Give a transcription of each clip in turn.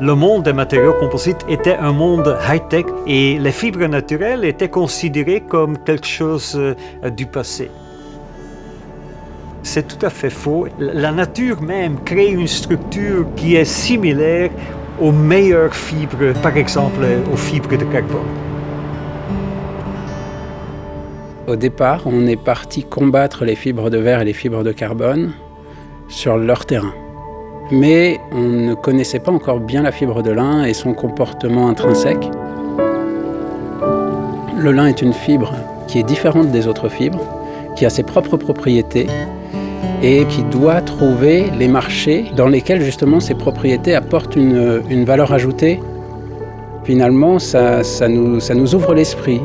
Le monde des matériaux composites était un monde high-tech et les fibres naturelles étaient considérées comme quelque chose du passé. C'est tout à fait faux. La nature même crée une structure qui est similaire aux meilleures fibres, par exemple aux fibres de carbone. Au départ, on est parti combattre les fibres de verre et les fibres de carbone sur leur terrain. Mais on ne connaissait pas encore bien la fibre de lin et son comportement intrinsèque. Le lin est une fibre qui est différente des autres fibres, qui a ses propres propriétés et qui doit trouver les marchés dans lesquels justement ces propriétés apportent une valeur ajoutée. Finalement, ça nous ouvre l'esprit.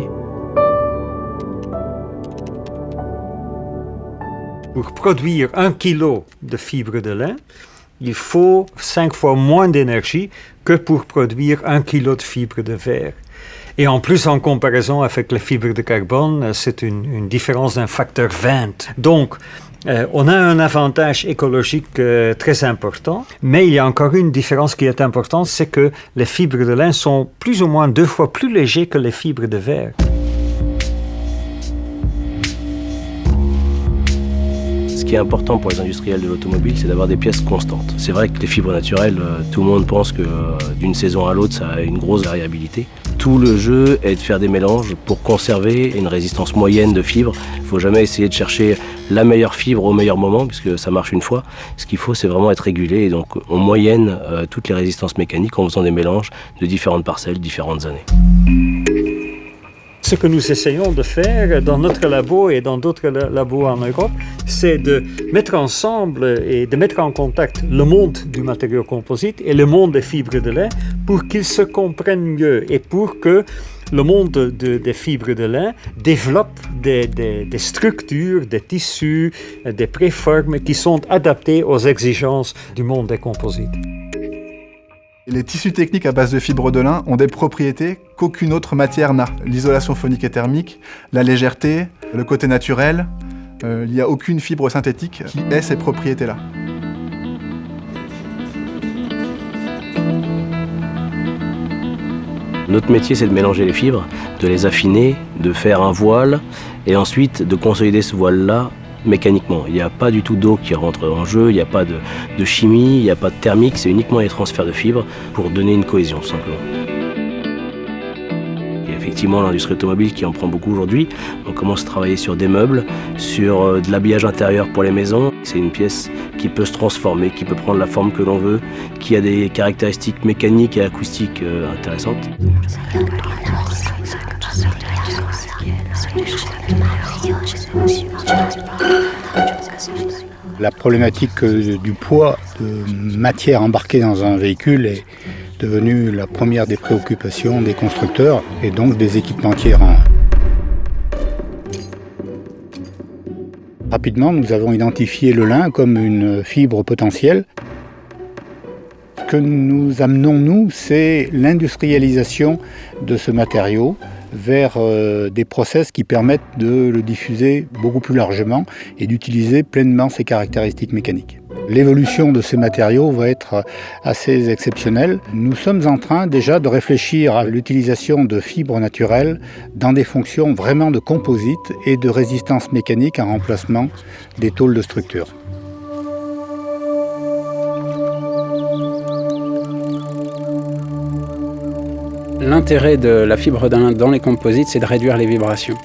Pour produire 1 kilo de fibres de lin, il faut 5 fois moins d'énergie que pour produire 1 kilo de fibres de verre. Et en plus, en comparaison avec les fibres de carbone, c'est une différence d'un facteur 20. Donc, on a un avantage écologique très important, mais il y a encore une différence qui est importante, c'est que les fibres de lin sont plus ou moins 2 fois plus légers que les fibres de verre. Ce qui est important pour les industriels de l'automobile, c'est d'avoir des pièces constantes. C'est vrai que les fibres naturelles, tout le monde pense que d'une saison à l'autre, ça a une grosse variabilité. Tout le jeu est de faire des mélanges pour conserver une résistance moyenne de fibres. Il ne faut jamais essayer de chercher la meilleure fibre au meilleur moment, puisque ça marche une fois. Ce qu'il faut, c'est vraiment être régulé. Et donc, on moyenne toutes les résistances mécaniques en faisant des mélanges de différentes parcelles, différentes années. Ce que nous essayons de faire dans notre labo et dans d'autres labos en Europe, c'est de mettre ensemble et de mettre en contact le monde du matériau composite et le monde des fibres de lin pour qu'ils se comprennent mieux et pour que le monde des fibres de lin développe des structures, des tissus, des préformes qui sont adaptés aux exigences du monde des composites. Les tissus techniques à base de fibres de lin ont des propriétés qu'aucune autre matière n'a. L'isolation phonique et thermique, la légèreté, le côté naturel. Il n'y a aucune fibre synthétique qui ait ces propriétés-là. Notre métier, c'est de mélanger les fibres, de les affiner, de faire un voile et ensuite de consolider ce voile-là mécaniquement. Il n'y a pas du tout d'eau qui rentre en jeu, il n'y a pas de chimie, il n'y a pas de thermique, c'est uniquement les transferts de fibres pour donner une cohésion, simplement. Il y a effectivement l'industrie automobile qui en prend beaucoup aujourd'hui. On commence à travailler sur des meubles, sur de l'habillage intérieur pour les maisons. C'est une pièce qui peut se transformer, qui peut prendre la forme que l'on veut, qui a des caractéristiques mécaniques et acoustiques intéressantes. La problématique du poids de matière embarquée dans un véhicule est devenue la première des préoccupations des constructeurs et donc des équipementiers. Rapidement, nous avons identifié le lin comme une fibre potentielle. Ce que nous amenons, nous, c'est l'industrialisation de ce matériau vers des process qui permettent de le diffuser beaucoup plus largement et d'utiliser pleinement ses caractéristiques mécaniques. L'évolution de ces matériaux va être assez exceptionnelle. Nous sommes en train déjà de réfléchir à l'utilisation de fibres naturelles dans des fonctions vraiment de composite et de résistance mécanique en remplacement des tôles de structure. L'intérêt de la fibre de lin dans les composites, c'est de réduire les vibrations.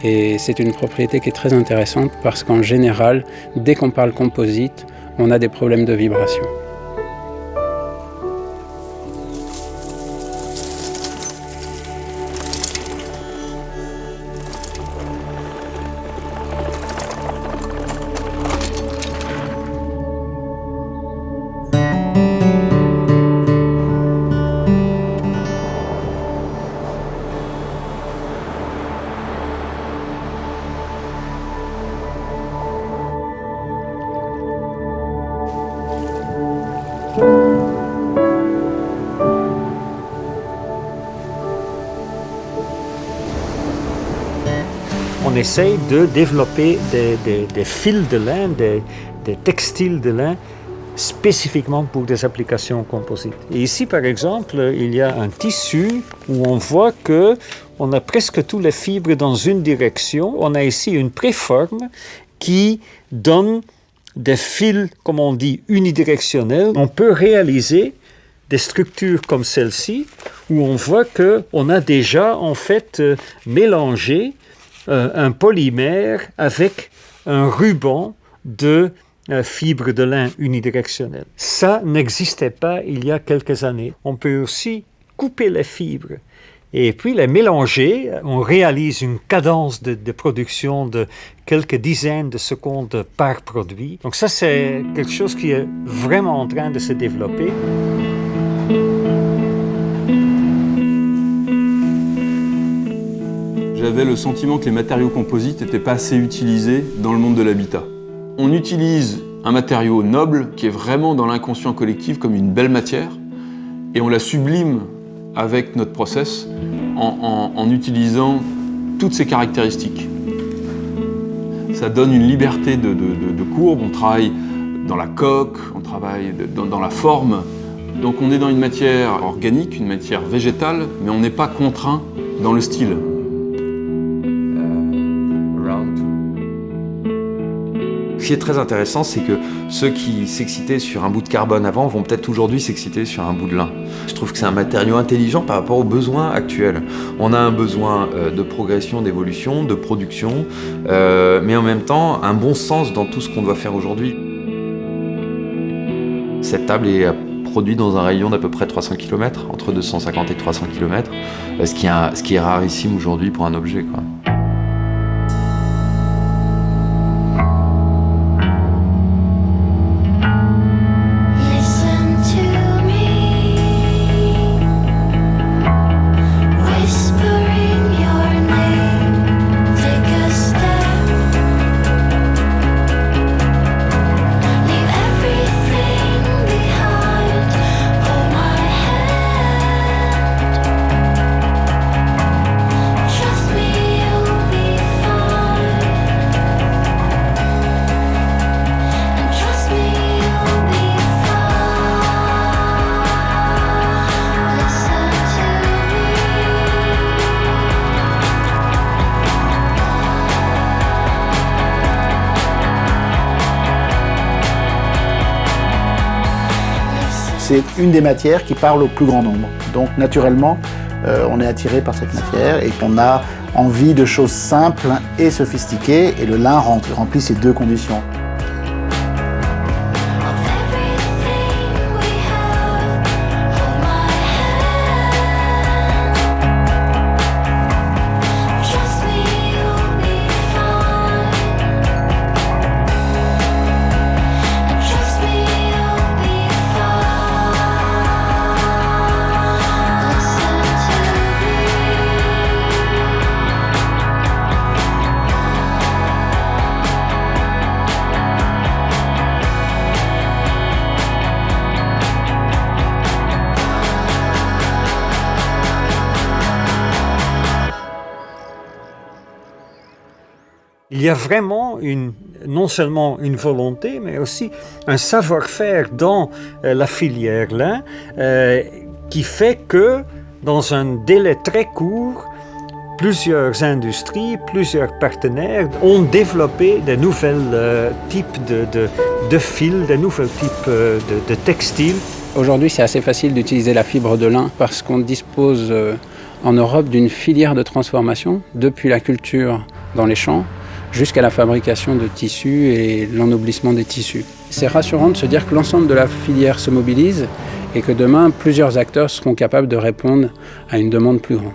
Et c'est une propriété qui est très intéressante parce qu'en général, dès qu'on parle composite, on a des problèmes de vibration. On essaye de développer des fils de lin, des textiles de lin spécifiquement pour des applications composites. Et ici, par exemple, il y a un tissu où on voit que on a presque toutes les fibres dans une direction. On a ici une préforme qui donne des fils, comme on dit, unidirectionnels. On peut réaliser des structures comme celle-ci, où on voit qu'on a déjà en fait mélangé un polymère avec un ruban de fibres de lin unidirectionnelles. Ça n'existait pas il y a quelques années. On peut aussi couper les fibres et puis les mélanger. On réalise une cadence de production de quelques dizaines de secondes par produit. Donc ça, c'est quelque chose qui est vraiment en train de se développer. J'avais le sentiment que les matériaux composites n'étaient pas assez utilisés dans le monde de l'habitat. On utilise un matériau noble qui est vraiment dans l'inconscient collectif comme une belle matière et on la sublime avec notre process en utilisant toutes ses caractéristiques. Ça donne une liberté de courbe, on travaille dans la coque, on travaille dans la forme. Donc on est dans une matière organique, une matière végétale, mais on n'est pas contraint dans le style. Ce qui est très intéressant, c'est que ceux qui s'excitaient sur un bout de carbone avant vont peut-être aujourd'hui s'exciter sur un bout de lin. Je trouve que c'est un matériau intelligent par rapport aux besoins actuels. On a un besoin de progression, d'évolution, de production, mais en même temps un bon sens dans tout ce qu'on doit faire aujourd'hui. Cette table est produite dans un rayon d'à peu près 300 km, entre 250 et 300 km, ce qui est rarissime aujourd'hui pour un objet, quoi. C'est une des matières qui parle au plus grand nombre. Donc naturellement, on est attiré par cette matière et qu'on a envie de choses simples et sophistiquées, et le lin remplit ces deux conditions. Il y a vraiment non seulement une volonté, mais aussi un savoir-faire dans la filière lin qui fait que, dans un délai très court, plusieurs industries, plusieurs partenaires ont développé de nouveaux types de fils, de nouveaux types de textiles. Aujourd'hui, c'est assez facile d'utiliser la fibre de lin parce qu'on dispose en Europe d'une filière de transformation depuis la culture dans les champs jusqu'à la fabrication de tissus et l'ennoblissement des tissus. C'est rassurant de se dire que l'ensemble de la filière se mobilise et que demain, plusieurs acteurs seront capables de répondre à une demande plus grande.